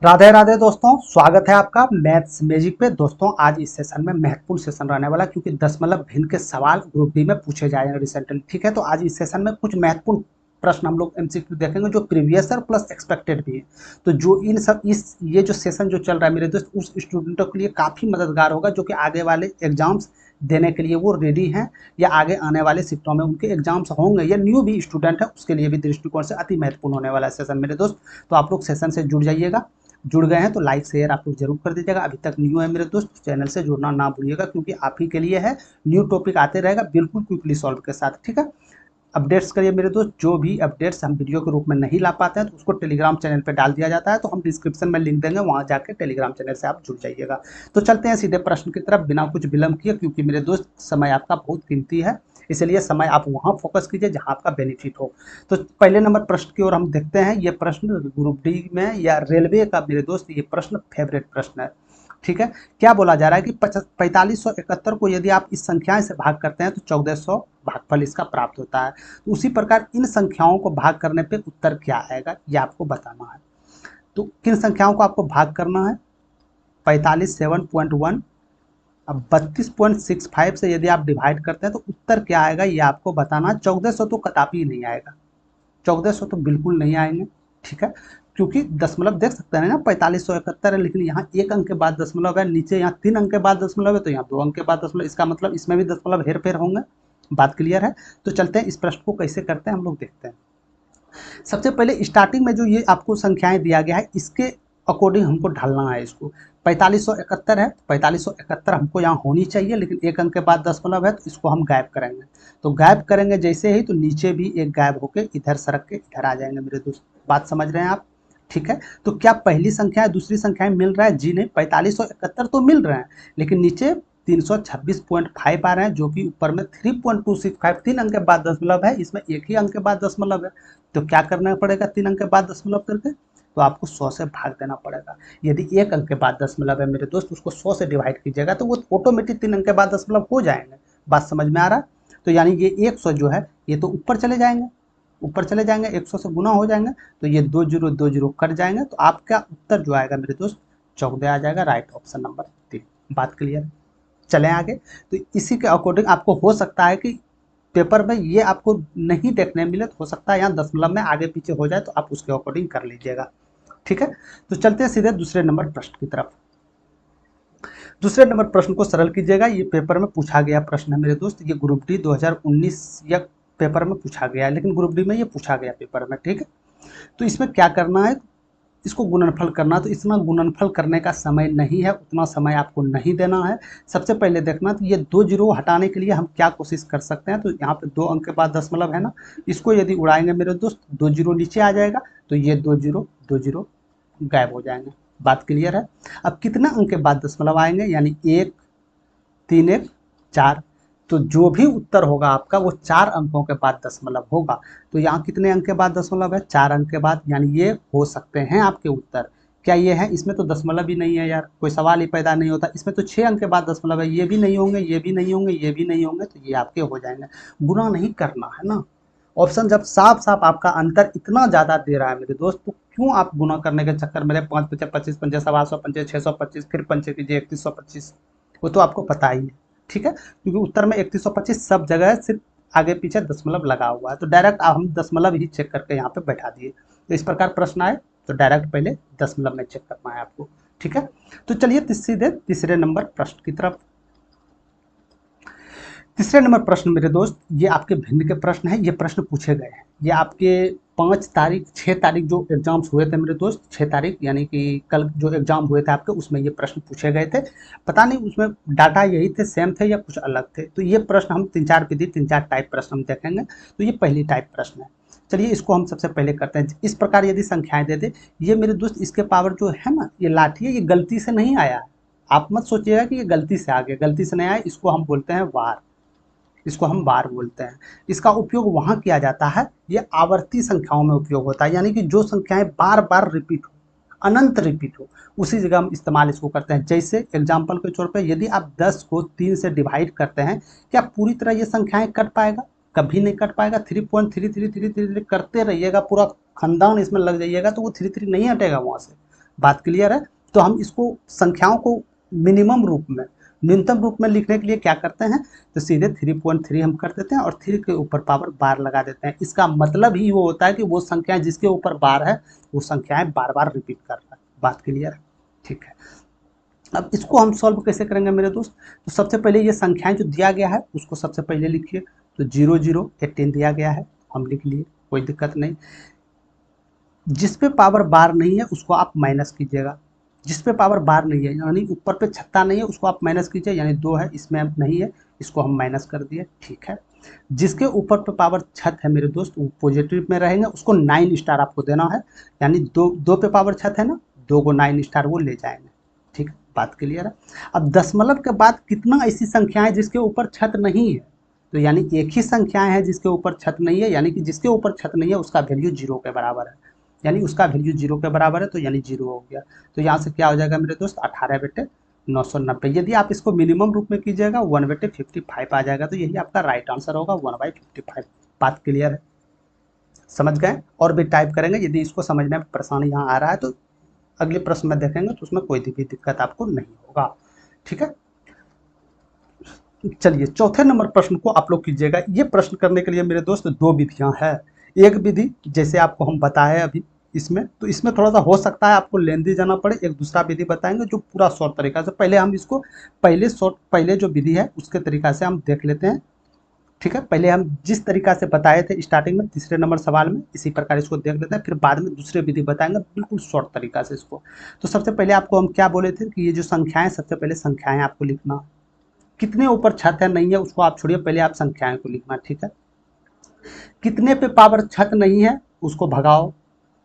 राधे राधे दोस्तों, स्वागत है आपका मैथ्स मैजिक पे। दोस्तों आज इस सेशन में महत्वपूर्ण सेशन रहने वाला है क्योंकि दशमलव भिन्न के सवाल ग्रुप डी में पूछे जाएंगे रिसेंटली। ठीक है, तो आज इस सेशन में कुछ महत्वपूर्ण प्रश्न हम लोग एमसीक्यू देखेंगे जो प्रीवियस ईयर प्लस एक्सपेक्टेड भी है। तो जो इन सब इस ये जो सेशन जो चल रहा है मेरे दोस्त, उस स्टूडेंटों के लिए काफ़ी मददगार होगा जो कि आगे वाले एग्जाम्स देने के लिए वो रेडी हैं, या आगे आने वाले शिफ्टों में उनके एग्जाम्स होंगे, या न्यू भी स्टूडेंट है उसके लिए भी दृष्टिकोण से अति महत्वपूर्ण होने वाला है सेशन मेरे दोस्त। तो आप लोग सेशन से जुड़ जाइएगा। जुड़ गए हैं तो लाइक शेयर आप लोग जरूर कर दीजिएगा। अभी तक न्यू है मेरे दोस्त, चैनल से जुड़ना ना भूलिएगा क्योंकि आप ही के लिए है। न्यू टॉपिक आते रहेगा बिल्कुल क्विकली सॉल्व के साथ। ठीक है, अपडेट्स करिए मेरे दोस्त। जो भी अपडेट्स हम वीडियो के रूप में नहीं ला पाते हैं तो उसको टेलीग्राम चैनल पे डाल दिया जाता है, तो हम डिस्क्रिप्शन में लिंक देंगे, वहाँ जाके टेलीग्राम चैनल से आप जुड़ जाइएगा। तो चलते हैं सीधे प्रश्न की तरफ बिना कुछ विलंब किए, क्योंकि मेरे दोस्त समय आपका बहुत कीमती है, इसलिए समय आप वहाँ फोकस कीजिए जहाँ आपका बेनिफिट हो। तो पहले नंबर प्रश्न की ओर हम देखते हैं। ये प्रश्न ग्रुप डी में या रेलवे का मेरे दोस्त ये प्रश्न फेवरेट प्रश्न है। ठीक है, क्या बोला जा रहा है कि 4571 को यदि आप इस संख्या से भाग करते हैं तो 1400 भागफल इसका प्राप्त होता है। तो उसी प्रकार इन संख्याओं को भाग करने पे उत्तर क्या आएगा ये आपको बताना है। तो किन संख्याओं को आपको भाग करना है? 45 7.1 अब 32.65 से यदि आप डिवाइड करते हैं तो उत्तर क्या आएगा ये आपको बताना है। 1400 तो कदापि नहीं आएगा, 1400 तो बिल्कुल नहीं आएंगे। ठीक है, क्योंकि दशमलव देख सकते हैं ना, 4571 है, लेकिन यहाँ एक अंक के बाद दशमलव है, नीचे यहाँ 3 अंक के बाद दशमलव है, तो यहाँ 2 अंक के बाद दशमलव, इसका मतलब इसमें भी दशमलव हेर फेर होंगे। बात क्लियर है? तो चलते हैं इस प्रश्न को कैसे करते हैं हम लोग देखते हैं। सबसे पहले स्टार्टिंग में जो ये आपको संख्याएं दिया गया है इसके अकॉर्डिंग हमको ढालना है इसको। 4571 है, 4571 हमको यहाँ होनी चाहिए, लेकिन एक अंक के बाद दशमलव है तो इसको हम गायब करेंगे। तो गायब करेंगे जैसे ही तो नीचे भी एक गायब होकर इधर सरक के इधर आ जाएंगे मेरे दोस्त। बात समझ रहे हैं आप? ठीक है, तो क्या पहली संख्या है दूसरी संख्या मिल रहा है? जी नहीं, 4571 तो मिल रहे हैं, लेकिन नीचे 326.5 आ रहे हैं, जो कि ऊपर में 3.265 3 अंक के बाद दशमलव है, इसमें एक ही अंक के बाद दशमलव है। तो क्या करना पड़ेगा? 3 अंक के बाद दशमलव करके तो आपको 100 से भाग देना पड़ेगा। यदि एक अंक के बाद दशमलव है मेरे दोस्त, उसको 100 से डिवाइड कीजिएगा तो वो ऑटोमेटिक 3 अंक के बाद दशमलव हो जाएंगे। बात समझ में आ रहा है? तो यानी ये 100 जो है ये तो ऊपर चले जाएंगे, ऊपर चले जाएंगे, 100 से गुना हो जाएंगे, तो ये 2 जीरो कट जाएंगे, तो आपका उत्तर जो आएगा मेरे दोस्त 14 आ जाएगा। Right option number 3। बात क्लियर? चलें आगे। तो इसी के अकॉर्डिंग आपको हो सकता है कि पेपर में ये आपको नहीं देखने मिले, तो हो सकता है यहाँ दशमलव में आगे पीछे हो जाए, तो आप उसके अकॉर्डिंग कर लीजिएगा। ठीक है, तो चलते हैं सीधे दूसरे नंबर प्रश्न की तरफ। दूसरे नंबर प्रश्न को सरल कीजिएगा, ये पेपर में पूछा गया प्रश्न है मेरे दोस्त। ये ग्रुप डी 2019 या पेपर में पूछा गया है, लेकिन ग्रुप डी में ये पूछा गया पेपर में। ठीक है, तो इसमें क्या करना है, इसको गुणनफल करना। तो इतना गुणनफल करने का समय नहीं है, उतना समय आपको नहीं देना है। सबसे पहले देखना तो ये 2 जीरो हटाने के लिए हम क्या कोशिश कर सकते हैं। तो यहाँ पे 2 अंक के बाद दशमलव है ना, इसको यदि उड़ाएंगे मेरे दोस्त 2 जीरो नीचे आ जाएगा, तो ये 2 जीरो गायब हो जाएंगे। बात क्लियर है? अब कितना अंक के बाद दशमलव आएंगे, यानी 1 3 1 4, तो जो भी उत्तर होगा आपका वो 4 अंकों के बाद दशमलव होगा। तो यहाँ कितने अंक के बाद दशमलव है? 4 अंक के बाद, यानी ये हो सकते हैं आपके उत्तर। क्या ये है? इसमें तो दशमलव ही नहीं है यार, कोई सवाल ही पैदा नहीं होता। इसमें तो 6 अंक के बाद दशमलव है, ये भी नहीं होंगे, ये भी नहीं होंगे, ये भी नहीं होंगे, तो ये आपके हो जाएंगे। गुना नहीं करना है ना। ऑप्शन जब साफ साफ आपका अंतर इतना ज़्यादा दे रहा है मेरे दोस्त, तो क्यों आप गुना करने के चक्कर में 5 पचे 25 पंजे 700 पंजे 625 फिर पंचे कीजिए 3125, वो तो आपको पता ही है। ठीक है, क्योंकि उत्तर में 3125 सब जगह सिर्फ आगे पीछे दशमलव लगा हुआ है, तो डायरेक्ट हम दशमलव ही चेक करके यहाँ पे बैठा दिए। तो इस प्रकार प्रश्न आए तो डायरेक्ट पहले दशमलव में चेक करना है आपको। ठीक है, तो चलिए सीधे तीसरे नंबर प्रश्न की तरफ। तीसरे नंबर प्रश्न मेरे दोस्त, ये आपके भिन्न के प्रश्न है। ये प्रश्न पूछे गए हैं, ये आपके 5 तारीख 6 तारीख जो एग्जाम्स हुए थे मेरे दोस्त, 6 तारीख यानी कि कल जो एग्जाम हुए थे आपके, उसमें ये प्रश्न पूछे गए थे। पता नहीं उसमें डाटा यही थे, सेम थे या कुछ अलग थे। तो ये प्रश्न हम 3-4 विधि 3-4 टाइप प्रश्न हम देखेंगे। तो ये पहली टाइप प्रश्न है। चलिए इसको हम सबसे पहले करते हैं। इस प्रकार यदि संख्याएं दे दे, ये मेरे दोस्त इसके पावर जो है ना, ये लाठी है, ये गलती से नहीं आया है। आप मत सोचिएगा कि ये गलती से आ गया, गलती से नहीं आया। इसको हम बोलते हैं वार, इसको हम बार बोलते हैं। इसका उपयोग वहाँ किया जाता है, ये आवर्ती संख्याओं में उपयोग होता है, यानी कि जो संख्याएं बार बार रिपीट हो, अनंत रिपीट हो, उसी जगह हम इस्तेमाल इसको करते हैं। जैसे एग्जाम्पल के तौर पे यदि आप 10 को 3 से डिवाइड करते हैं, क्या पूरी तरह ये संख्याएं कट पाएगा? कभी नहीं कट पाएगा। 3.3333 करते रहिएगा, पूरा खानदान इसमें लग जाइएगा, तो वो 33 नहीं हटेगा वहाँ से। बात क्लियर है। तो हम इसको संख्याओं को मिनिमम रूप में, न्यूनतम रूप में लिखने के लिए क्या करते हैं, तो सीधे 3.3 हम कर देते हैं और 3 के ऊपर पावर बार लगा देते हैं। इसका मतलब ही वो होता है कि वो संख्याएं जिसके ऊपर बार है वो संख्याएं बार बार रिपीट कर रहा है। बात क्लियर है, ठीक है। अब इसको हम सॉल्व कैसे करेंगे मेरे दोस्त, तो सबसे पहले ये संख्याएं जो दिया गया है उसको सबसे पहले लिखिए। तो 0 0 18 दिया गया है, हम लिख लिए, कोई दिक्कत नहीं। जिस पे पावर बार नहीं है उसको आप माइनस कीजिएगा। जिस पे पावर बार नहीं है यानी ऊपर पे छत्ता नहीं है उसको आप माइनस कीजिए, यानी 2 है इसमें अब नहीं है, इसको हम माइनस कर दिए, ठीक है। जिसके ऊपर पे पावर छत है मेरे दोस्त वो पॉजिटिव में रहेंगे, उसको 9 स्टार आपको देना है, यानी दो पे पावर छत है ना, 2 को 9 स्टार वो ले जाएंगे, ठीक है। बात क्लियर है। अब दशमलव के बाद कितना ऐसी संख्याएं है जिसके ऊपर छत नहीं है, तो यानी एक ही संख्याएं हैं जिसके ऊपर छत नहीं है, यानी कि जिसके ऊपर छत नहीं है उसका वैल्यू 0 के बराबर है, यानी उसका वैल्यू 0 के बराबर है, तो यानी 0 हो गया। तो यहाँ से क्या हो जाएगा मेरे दोस्त, 18/990। यदि आप इसको मिनिमम रूप में कीजिएगा 1/55 आ जाएगा, तो यही आपका राइट आंसर होगा, 1/55। बात क्लियर है, समझ गए। और भी टाइप करेंगे, यदि इसको समझने में परेशानी यहाँ आ रहा है तो अगले प्रश्न में देखेंगे तो उसमें कोई भी दिक्कत आपको नहीं होगा, ठीक है। चलिए चौथे नंबर प्रश्न को आप लोग कीजिएगा। ये प्रश्न करने के लिए मेरे दोस्त 2 विधियां हैं। एक विधि जैसे आपको हम बताए अभी इसमें, तो इसमें थोड़ा सा हो सकता है आपको लेंदी जाना पड़े, एक दूसरा विधि बताएंगे जो पूरा शॉर्ट तरीका से, पहले हम इसको पहले जो विधि है उसके तरीका से हम देख लेते हैं, ठीक है। पहले हम जिस तरीका से बताए थे स्टार्टिंग में तीसरे नंबर सवाल में, इसी प्रकार इसको देख लेते हैं, फिर बाद में दूसरे विधि बताएंगे बिल्कुल शॉर्ट तरीका से इसको। तो सबसे पहले आपको हम क्या बोले थे कि ये जो संख्याएं, सबसे पहले संख्याएं आपको लिखना, कितने ऊपर छत है नहीं है उसको आप छोड़िए, पहले आप संख्याएं को लिखना, ठीक है। कितने पे पावर छत नहीं है उसको भगाओ,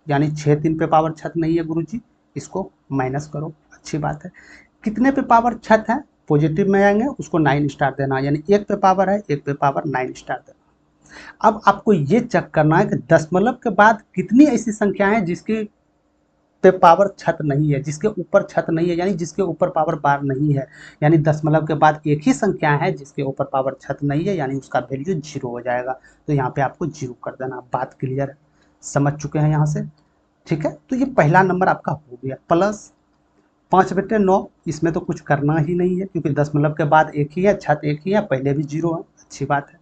यानी 6 3 पे पावर छत नहीं है गुरुजी, इसको माइनस करो, अच्छी बात है। कितने पे पावर छत है पॉजिटिव में आएंगे, उसको 9 स्टार देना, यानी 1 पे पावर है, 1 पे पावर 9 स्टार देना। अब आपको ये चेक करना है कि दशमलव के बाद कितनी ऐसी संख्याएं हैं जिसके पे पावर छत नहीं है, जिसके ऊपर छत नहीं है, यानी जिसके ऊपर पावर बार नहीं है, यानी दशमलव के बाद एक ही संख्या है जिसके ऊपर पावर छत नहीं है, यानी उसका वैल्यू 0 हो जाएगा, तो यहाँ पे आपको 0 कर देना। बात क्लियर है, समझ चुके हैं यहाँ से, ठीक है। तो ये पहला नंबर आपका हो गया। प्लस 5/9, इसमें तो कुछ करना ही नहीं है क्योंकि दशमलव के बाद एक ही है, छत एक ही है, पहले भी 0 है, अच्छी बात है।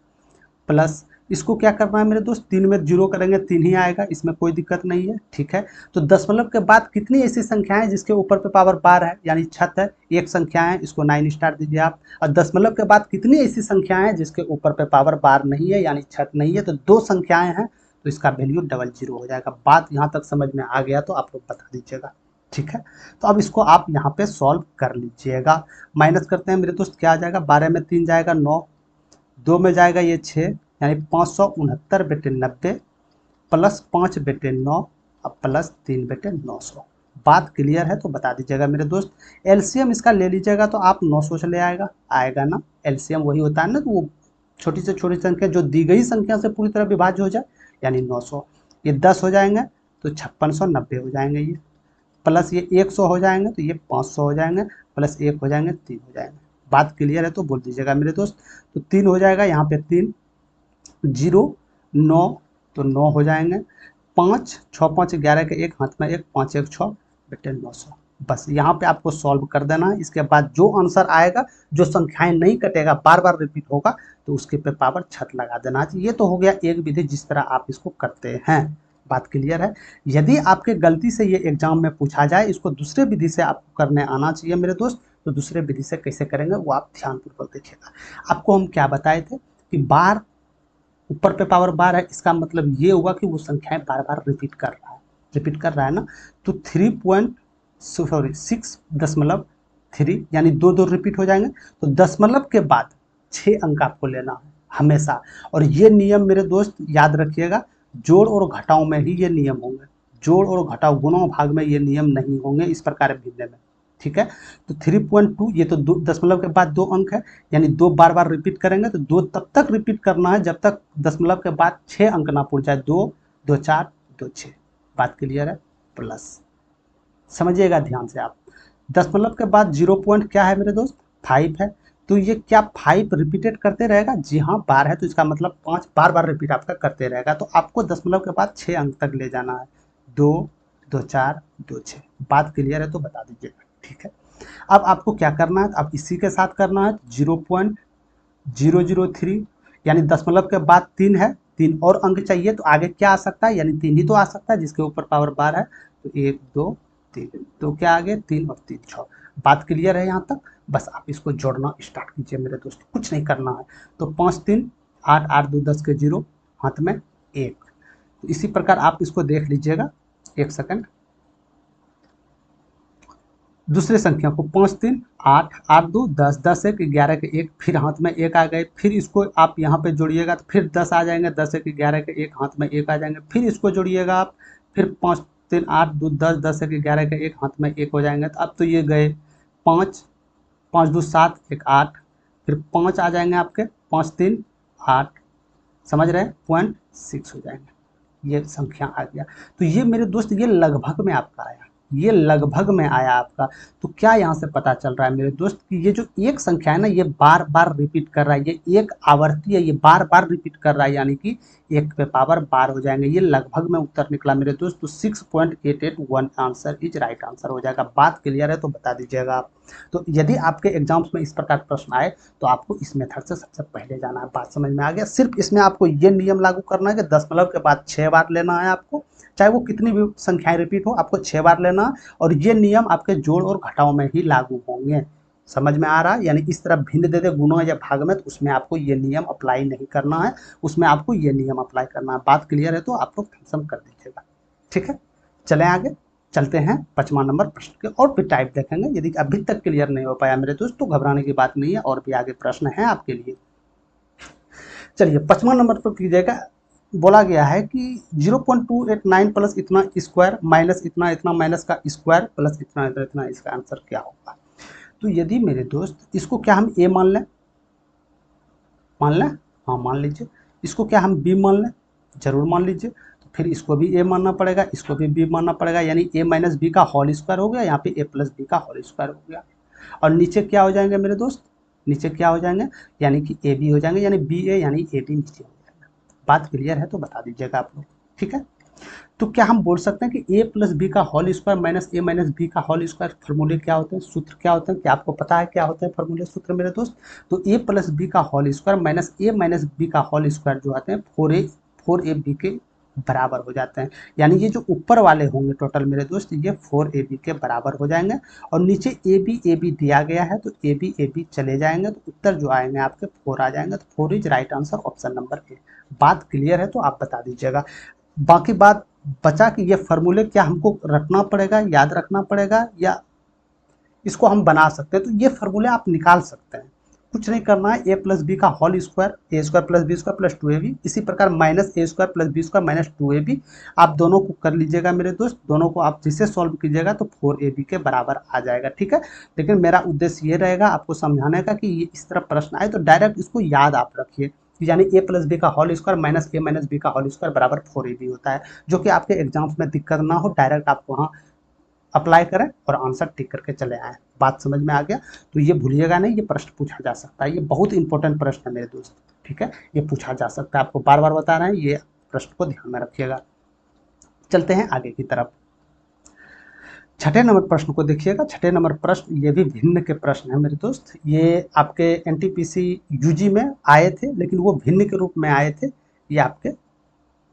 प्लस इसको क्या करना है मेरे दोस्त, 3 में 0 करेंगे 3 ही आएगा, इसमें कोई दिक्कत नहीं है, ठीक है। तो दशमलव के बाद कितनी ऐसी संख्याएं हैं जिसके ऊपर पे पावर बार है, यानी छत है, एक संख्या है, इसको 9 स्टार दीजिए आप। और दशमलव के बाद कितनी ऐसी संख्याएं हैं जिसके ऊपर पे पावर बार नहीं है, यानी छत नहीं है, तो 2 संख्याएं हैं, तो इसका वैल्यू 00 हो जाएगा। बात यहाँ तक समझ में आ गया तो आप लोग बता दीजिएगा, ठीक है। तो अब इसको आप यहाँ पे सॉल्व कर लीजिएगा। माइनस करते हैं मेरे दोस्त, क्या आ जाएगा, 12 में 3 जाएगा 9, 2 में जाएगा ये 6, यानी 569/90 प्लस 5/9 और प्लस 3/900। बात क्लियर है तो बता दीजिएगा मेरे दोस्त। एलसीएम इसका ले लीजिएगा तो आप 900 चले आएगा ना, एलसीएम वही होता है ना, तो वो छोटी से छोटी संख्या जो दी गई संख्या से पूरी तरह विभाज्य हो जाए, यानी 900। ये 10 हो जाएंगे तो 5690 हो जाएंगे ये, प्लस ये 100 हो जाएंगे तो ये 500 हो जाएंगे, प्लस 1 हो जाएंगे 3 हो जाएंगे। बात क्लियर है तो बोल दीजिएगा मेरे दोस्त। तो 3 हो जाएगा यहाँ पे, 3 0 9 तो 9 हो जाएंगे, 5 6 5 11 के एक हाथ में एक, 5 1 6/900। बस यहाँ पे आपको सॉल्व कर देना है। इसके बाद जो आंसर आएगा, जो संख्याएं नहीं कटेगा, बार बार रिपीट होगा, तो उसके पे पावर छत लगा देना चाहिए। ये तो हो गया एक विधि जिस तरह आप इसको करते हैं। बात क्लियर है। यदि आपके गलती से ये एग्जाम में पूछा जाए, इसको दूसरे विधि से आपको करने आना चाहिए मेरे दोस्त, तो दूसरे विधि से कैसे करेंगे वो आप ध्यानपूर्वक देखिएगा। आपको हम क्या बताए थे कि बार ऊपर पे पावर बार है, इसका मतलब ये हुआ कि वो संख्याएं बार बार रिपीट कर रहा है ना। तो 6.3 यानी 2 2 रिपीट हो जाएंगे। तो दशमलव के बाद 6 अंक आपको लेना है हमेशा। और ये नियम मेरे दोस्त याद रखिएगा, जोड़ और घटाओ में ही ये नियम होंगे, जोड़ और घटाओ, गुणा भाग में ये नियम नहीं होंगे इस प्रकार भिन्न में, ठीक है। तो 3.2 ये तो दशमलव के बाद 2 अंक है, यानी 2 बार बार रिपीट करेंगे, तो 2 तब तक रिपीट करना है जब तक दशमलव के बाद 6 अंक ना पूछ जाए, 2 2 4 2 6। बात क्लियर है। प्लस समझिएगा ध्यान से आप, दशमलव के बाद 0 पॉइंट क्या है मेरे दोस्त, 5 है। तो ये क्या 5 रिपीटेड करते रहेगा, जी हाँ, बार है तो इसका मतलब 5 बार बार रिपीट आपका करते रहेगा। तो आपको दशमलव के बाद 6 अंक तक ले जाना है, 2 2 4 2 6। बात क्लियर है तो बता दीजिएगा, ठीक है। अब आपको क्या करना है, अब इसी के साथ करना है 0.003, यानी दशमलव के बाद 3 है, 3 और अंक चाहिए, तो आगे क्या आ सकता है, यानी 3 ही तो आ सकता है जिसके ऊपर पावर 12 है। तो 1 2 3, तो क्या आ गया 3 और 3 6। बात क्लियर है यहाँ तक। बस आप इसको जोड़ना स्टार्ट कीजिए मेरे दोस्त, कुछ नहीं करना है। तो 5 3 8 8 2 10 के 0, हाथ में 1। तो इसी प्रकार आप इसको देख लीजिएगा, 1 सेकंड। दूसरे संख्या को 5 3 8 8 2 10 10 1 11 के 1, फिर हाथ में 1 आ गए, फिर इसको आप यहाँ पे जोड़िएगा तो फिर 10 आ जाएंगे, 10 1 11 के 1, हाथ में 1 आ जाएंगे, फिर इसको जोड़िएगा आप, फिर 5 3 8 2 10 10 1 11 के 1, हाथ में 1 हो जाएंगे। तो अब तो ये गए 5 5 2 7 1 8, फिर 5 आ जाएंगे आपके, 5 3 8, समझ रहे हैं, 0.6 हो जाएंगे, ये संख्या आ गया। तो ये मेरे दोस्त ये लगभग में आपका आया, ये लगभग में आया आपका। तो क्या यहाँ से पता चल रहा है मेरे दोस्त कि ये जो एक संख्या है ना, ये बार बार रिपीट कर रहा है, ये एक आवर्ती है, ये बार बार रिपीट कर रहा है, यानी कि 1 पे पावर 12 हो जाएंगे। ये लगभग में उत्तर निकला मेरे दोस्त। तो 6.881 आंसर इज राइट आंसर हो जाएगा। बात क्लियर है तो बता दीजिएगा आप। तो यदि आपके एग्जाम्स में इस प्रकार प्रश्न आए तो आपको इस मेथड से सबसे पहले जाना है। बात समझ में आ गया। सिर्फ इसमें आपको ये नियम लागू करना है कि दशमलव के बाद 6 बार लेना है आपको, चाहे वो कितनी भी संख्याएं रिपीट हो, आपको 6 बार लेना है। और ये नियम आपके जोड़ और घटाव में ही लागू होंगे। समझ में आ रहा है, यानी इस तरह भिन्न दे दे गुणों या भाग में, तो उसमें आपको ये नियम अप्लाई नहीं करना है, उसमें आपको ये नियम अप्लाई करना है। बात क्लियर है तो आप लोग टेंशन कर दीजिएगा, ठीक है। चलें आगे, चलते हैं 5वां नंबर प्रश्न के, और भी टाइप देखेंगे। यदि अभी तक क्लियर नहीं हो पाया मेरे दोस्त तो घबराने की बात नहीं है, और भी आगे प्रश्न है आपके लिए। चलिए 5वां नंबर पर कीजिएगा। बोला गया है कि 0.289 प्लस इतना स्क्वायर माइनस इतना इतना माइनस का स्क्वायर प्लस इतना इतना इतना, इसका आंसर क्या होगा। तो यदि मेरे दोस्त इसको क्या हम ए मान लें, मान लें, हाँ मान लीजिए। इसको क्या हम बी मान लें, जरूर मान लीजिए। तो फिर इसको भी ए मानना पड़ेगा, इसको भी बी मानना पड़ेगा, यानी ए माइनस बी का होल स्क्वायर हो गया, यहाँ पे ए प्लस बी का होल स्क्वायर हो गया। और नीचे क्या हो जाएंगे मेरे दोस्त, नीचे क्या हो जाएंगे, यानी कि ए बी हो जाएंगे, यानी बी ए यानी ए बी नीचे हो जाएगा। बात क्लियर है तो बता दीजिएगा आप लोग, ठीक है। तो क्या हम बोल सकते हैं कि ए प्लस बी का होल स्क्वायर माइनस ए माइनस बी का होल स्क्वायर फॉर्मूले क्या होते हैं, सूत्र क्या होते हैं, क्या आपको पता है क्या होते हैं फॉर्मूले सूत्र मेरे दोस्त। तो ए प्लस बी का होल स्क्वायर माइनस ए माइनस बी का होल स्क्वायर जो आते हैं 4ab के बराबर हो जाते हैं। यानी ये जो ऊपर वाले होंगे टोटल मेरे दोस्त, ये 4ab के बराबर हो जाएंगे। और नीचे ए बी दिया गया है, तो ए बी चले जाएंगे, तो उत्तर जो आएंगे आपके 4 आ जाएंगे। तो 4 is right answer, option number A. बात क्लियर है तो आप बता दीजिएगा। बाकी बात बचा कि ये फार्मूले क्या हमको रखना पड़ेगा, याद रखना पड़ेगा, या इसको हम बना सकते हैं। तो ये फार्मूले आप निकाल सकते हैं, कुछ नहीं करना है। ए प्लस बी का whole square, A square plus B square plus 2ab, इसी प्रकार minus A square plus B square minus 2ab, आप दोनों को कर लीजिएगा मेरे दोस्त। दोनों को आप जिसे सॉल्व कीजिएगा तो 4ab के बराबर आ जाएगा, ठीक है। लेकिन मेरा उद्देश्य ये रहेगा आपको समझाने का कि ये इस तरह प्रश्न आए तो डायरेक्ट इसको याद आप रखिए, यानी ए प्लस बी का होल स्क्वायर माइनस ए माइनस बी का होल स्क्वायर बराबर 4ab होता है, जो कि आपके एग्जाम्स में दिक्कत ना हो, डायरेक्ट आप वहाँ अप्लाई करें और आंसर टिक करके चले आए। बात समझ में आ गया। तो ये भूलिएगा नहीं, ये प्रश्न पूछा जा सकता है, ये बहुत इंपॉर्टेंट प्रश्न है मेरे दोस्त, ठीक है। ये पूछा जा सकता है, आपको बार बार बता रहे हैं, ये प्रश्न को ध्यान में रखिएगा। चलते हैं आगे की तरफ। 6ठे नंबर प्रश्न को देखिएगा। 6ठे नंबर प्रश्न ये भी भिन्न के प्रश्न है मेरे दोस्त। ये आपके एनटीपीसी यूजी में आए थे, लेकिन वो भिन्न के रूप में आए थे। ये आपके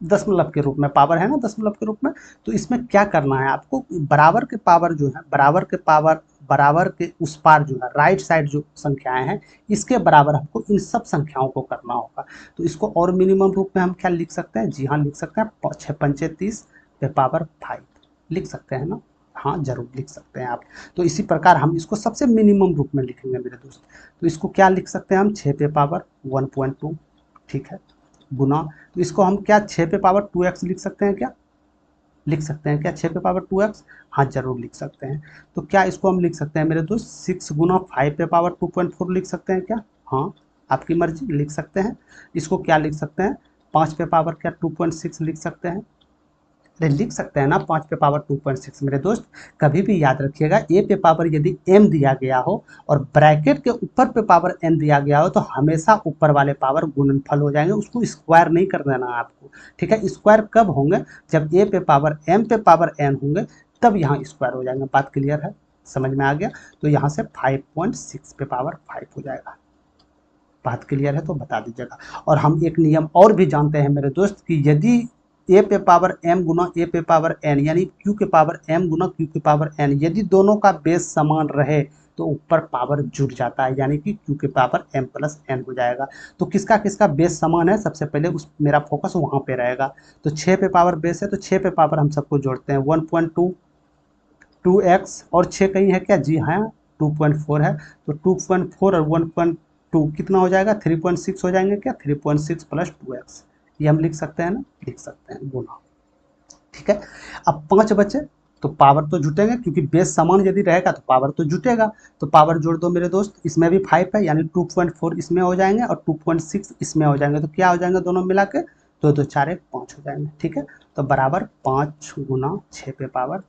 दशमलव के रूप में, पावर है ना दशमलव के रूप में। तो इसमें क्या करना है आपको, बराबर के पावर जो है, बराबर के पावर, बराबर के उस पार जो है, राइट साइड जो संख्याएं हैं, इसके बराबर हमको इन सब संख्याओं को करना होगा। तो इसको और मिनिमम रूप में हम क्या लिख सकते हैं, जी हाँ लिख सकते हैं, 6 पंचे 30 पे पावर 5 लिख सकते हैं ना, हाँ जरूर लिख सकते हैं आप। तो इसी प्रकार हम इसको सबसे मिनिमम रूप में लिखेंगे मेरे दोस्त। तो इसको क्या लिख सकते हैं हम, 6 पे पावर 1.2, ठीक है, गुना। तो इसको हम क्या 6 पे पावर 2x लिख सकते हैं, क्या लिख सकते हैं क्या 6 पे पावर 2x, हाँ जरूर लिख सकते हैं। तो क्या इसको हम लिख सकते हैं मेरे दोस्त 6 गुना 5 पे पावर 2.4 लिख सकते हैं क्या, हाँ आपकी मर्जी लिख सकते हैं। इसको क्या लिख सकते हैं 5 पे पावर क्या 2.6 लिख सकते हैं, अरे लिख सकते हैं ना 5 पे पावर 2.6 मेरे दोस्त। कभी भी याद रखिएगा ए पे पावर यदि m दिया गया हो और ब्रैकेट के ऊपर पे पावर n दिया गया हो तो हमेशा ऊपर वाले पावर गुणनफल हो जाएंगे, उसको स्क्वायर नहीं कर देना आपको। ठीक है, स्क्वायर कब होंगे, जब ए पे पावर m पे पावर n होंगे तब यहाँ स्क्वायर हो जाएंगे। बात क्लियर है, समझ में आ गया। तो यहाँ से 5.6 पे पावर 5 हो जाएगा। बात क्लियर है तो बता दीजिएगा। और हम एक नियम और भी जानते हैं मेरे दोस्त कि यदि ए पे पावर m गुना ए पे पावर n यानी q के पावर m गुना q के पावर n, यदि दोनों का बेस समान रहे तो ऊपर पावर जुड़ जाता है, यानी कि q के पावर m प्लस n हो जाएगा। तो किसका किसका बेस समान है, सबसे पहले उस मेरा फोकस वहां पे रहेगा। तो 6 पे पावर बेस है तो 6 पे पावर हम सबको जोड़ते हैं 1.2 2x और 6 कहीं है क्या, जी हाँ 2.4 है। तो 2.4 और 1.2 कितना हो जाएगा, 3.6 हो जाएंगे क्या, 3.6 प्लस 2x, ये हम लिख सकते हैं ना, लिख सकते हैं गुना। ठीक है, अब 5 बचे तो पावर तो जुटेंगे, क्योंकि बेस समान यदि रहेगा तो पावर तो जुटेगा। तो पावर जोड़ दो मेरे दोस्त, इसमें भी 5 है यानी 2.4 इसमें हो जाएंगे और 2.6 इसमें हो जाएंगे। तो क्या हो जाएंगे दोनों मिला के, 2 2 4 1 5 हो जाएंगे। ठीक है, तो बराबर 5 गुना 6 पे पावर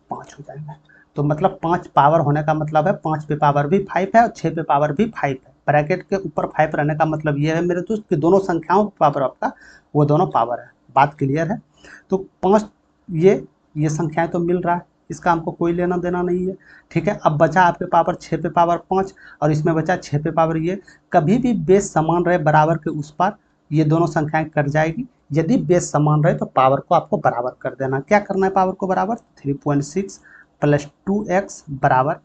5 हो जाएंगे। तो मतलब 5 पावर होने का मतलब है 5 पे पावर भी 5 है और 6 पे पावर भी 5 है। ब्रैकेट के ऊपर 5 रहने का मतलब ये है मेरे दोस्त कि दोनों संख्याओं पे पावर आपका वो दोनों पावर है। बात क्लियर है। तो 5 ये संख्याएं तो मिल रहा है, इसका हमको कोई लेना देना नहीं है। ठीक है, अब बचा आपके पावर 6 पे पावर 5 और इसमें बचा 6 पे पावर ये। कभी भी बेस समान रहे बराबर के उस पार ये दोनों संख्याएं कट जाएगी। यदि बेस समान रहे तो पावर को आपको बराबर कर देना। क्या करना है पावर को बराबर, 3.6 प्लस 2x बराबर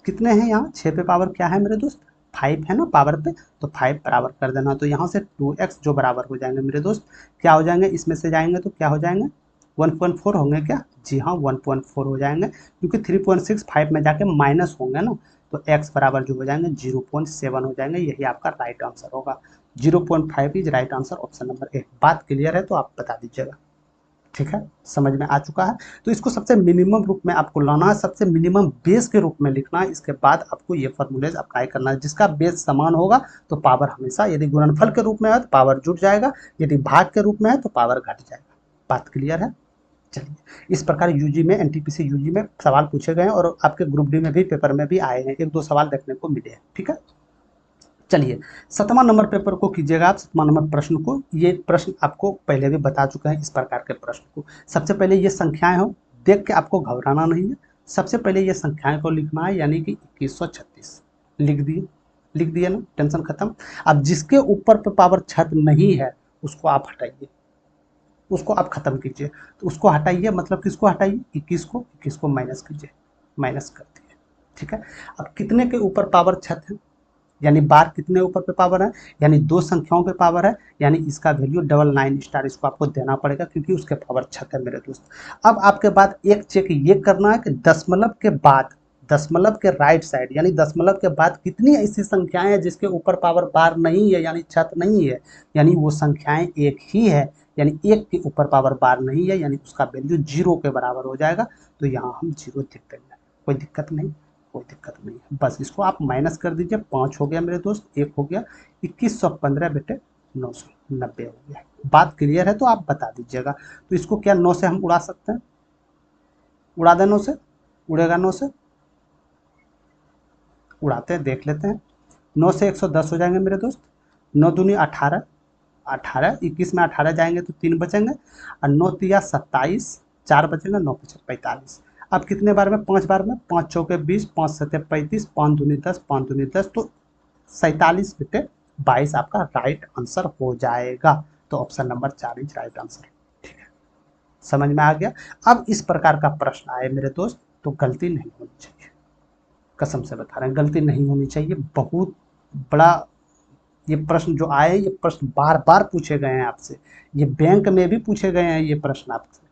कितने हैं, यहाँ 6 पे पावर क्या है मेरे दोस्त, 5 है ना पावर पे, तो 5 बराबर कर देना। तो यहाँ से 2x जो बराबर हो जाएंगे मेरे दोस्त, क्या हो जाएंगे, इसमें से जाएंगे तो क्या हो जाएंगे 1.4 होंगे क्या, जी हाँ 1.4 हो जाएंगे, क्योंकि 3.6 5 में जाके माइनस होंगे ना, तो x बराबर जो हो जाएंगे 0.7 हो जाएंगे। यही आपका राइट आंसर होगा। 0.5 is right answer, option number A. बात क्लियर है तो आप बता दीजिएगा। ठीक है, समझ में आ चुका है। तो इसको सबसे मिनिमम रूप में आपको लाना है, सबसे मिनिमम बेस के रूप में लिखना है। इसके बाद आपको ये फॉर्मूलेज अप्लाई करना है। जिसका बेस समान होगा तो पावर हमेशा, यदि गुणनफल के रूप में है तो पावर जुड़ जाएगा, यदि भाग के रूप में है तो पावर घट जाएगा। बात क्लियर है। चलिए, इस प्रकार यूजी में, एनटीपीसी यूजी में सवाल पूछे गए हैं और आपके ग्रुप डी में भी पेपर में भी आए हैं, 1 2 सवाल देखने को मिले हैं। ठीक है, चलिए 7वां नंबर पेपर को कीजिएगा आप, 7वां नंबर प्रश्न को। ये प्रश्न आपको पहले भी बता चुके हैं इस प्रकार के प्रश्न को। सबसे पहले ये संख्याएं हो, देख के आपको घबराना नहीं है। सबसे पहले ये संख्याएं को लिखना है, यानी कि 2136 लिख दिए, लिख दिए ना, टेंशन खत्म। अब जिसके ऊपर पे पावर छत नहीं है उसको आप हटाइए, उसको आप खत्म कीजिए। तो उसको हटाइए, मतलब किसको हटाइए, 21 को माइनस कीजिए, माइनस कर दिए। ठीक है, अब कितने के ऊपर पावर छत है, यानी बार कितने ऊपर पे पावर है, यानी 2 संख्याओं पे पावर है, यानी इसका वैल्यू 99 स्टार इसको आपको देना पड़ेगा, क्योंकि उसके पावर 6 है मेरे दोस्त। अब आपके बाद एक चेक ये करना है कि दशमलव के बाद, दशमलव के राइट साइड, यानी दशमलव के बाद कितनी ऐसी संख्याएं हैं जिसके ऊपर पावर बार नहीं है, यानी छत नहीं है, यानी वो संख्याएं एक ही है, यानी एक के ऊपर पावर बार नहीं है, यानी उसका वैल्यू 0 के बराबर हो जाएगा। तो यहाँ हम 0 लिख देंगे, कोई दिक्कत नहीं, कोई दिक्कत नहीं है। बस इसको आप माइनस कर दीजिए, 5 हो गया मेरे दोस्त, 1 हो गया, 2115 बेटे 990 हो गया। बात क्लियर है तो आप बता दीजिएगा। तो इसको क्या 9 से हम उड़ा सकते हैं, उड़ा दें 9 से, उड़ेगा 9 से, उड़ाते हैं देख लेते हैं। 9 से 110 हो जाएंगे मेरे दोस्त, 9 दूनी 18, 18 21 में 18 जाएंगे तो 3 बचेंगे, और 9 तिया 27, 4 बचेंगे, 9 पचे 45। अब कितने बार में, 5 बार में, 5 चौके 20, 5 सत्ते 35, 5 दूनी 10, 5 दूनी 10, तो 47 बेटे 22 आपका राइट आंसर हो जाएगा। तो option number 4 is right answer. ठीक है, समझ में आ गया। अब इस प्रकार का प्रश्न आए मेरे दोस्त तो गलती नहीं होनी चाहिए, कसम से बता रहे हैं गलती नहीं होनी चाहिए। बहुत बड़ा ये प्रश्न जो आए, ये प्रश्न बार बार पूछे गए हैं आपसे, ये बैंक में भी पूछे गए हैं ये प्रश्न आपसे,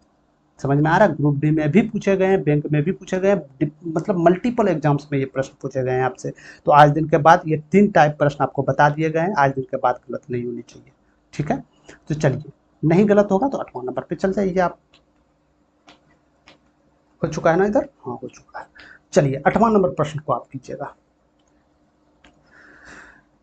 समझ में आ रहा है। ग्रुप डी में भी पूछे गए हैं, बैंक में भी पूछे गए हैं, मतलब मल्टीपल एग्जाम्स में ये प्रश्न पूछे गए हैं आपसे। तो आज दिन के बाद ये 3 टाइप प्रश्न आपको बता दिए गए हैं, आज दिन के बाद गलत नहीं होनी चाहिए। ठीक है, तो चलिए, नहीं गलत होगा तो 8वां नंबर पे चल जाइए आप। हो चुका है ना इधर, हाँ हो चुका है। चलिए 8वां नंबर प्रश्न को आप कीजिएगा।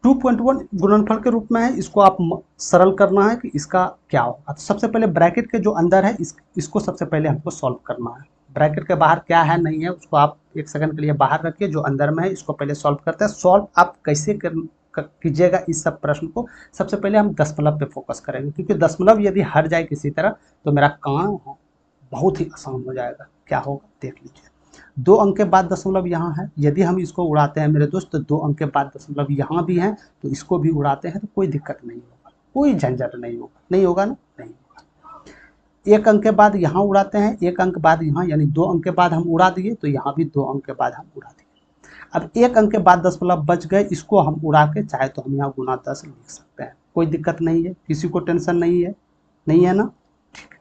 2.1 गुणनफल के रूप में है, इसको आप सरल करना है कि इसका क्या होगा। तो सबसे पहले ब्रैकेट के जो अंदर है इसको सबसे पहले हमको सॉल्व करना है। ब्रैकेट के बाहर क्या है नहीं है उसको आप एक सेकंड के लिए बाहर रखिए, जो अंदर में है इसको पहले सॉल्व करते हैं। सॉल्व आप कैसे कीजिएगा इस सब प्रश्न को, सबसे पहले हम दशमलव पे फोकस करेंगे, क्योंकि दशमलव यदि हट जाए किसी तरह तो मेरा काम बहुत ही आसान हो जाएगा। क्या होगा देख लीजिए, 2 अंक के बाद दशमलव यहाँ है, यदि हम इसको उड़ाते हैं मेरे दोस्त तो 2 अंक के बाद दशमलव यहाँ भी है, तो इसको भी उड़ाते हैं तो कोई दिक्कत नहीं होगा, कोई झंझट नहीं होगा। नहीं होगा ना, नहीं होगा। 1 अंक के बाद यहाँ उड़ाते हैं, 1 अंक बाद यहाँ, यानी 2 अंक के बाद हम उड़ा दिए, तो यहाँ भी 2 अंक के बाद हम उड़ा दिए। अब 1 अंक के बाद दशमलव बच गए, इसको हम उड़ा के चाहे तो हम यहाँ गुना 10 लिख सकते हैं, कोई दिक्कत नहीं है, किसी को टेंशन नहीं है, नहीं है ना। ठीक है,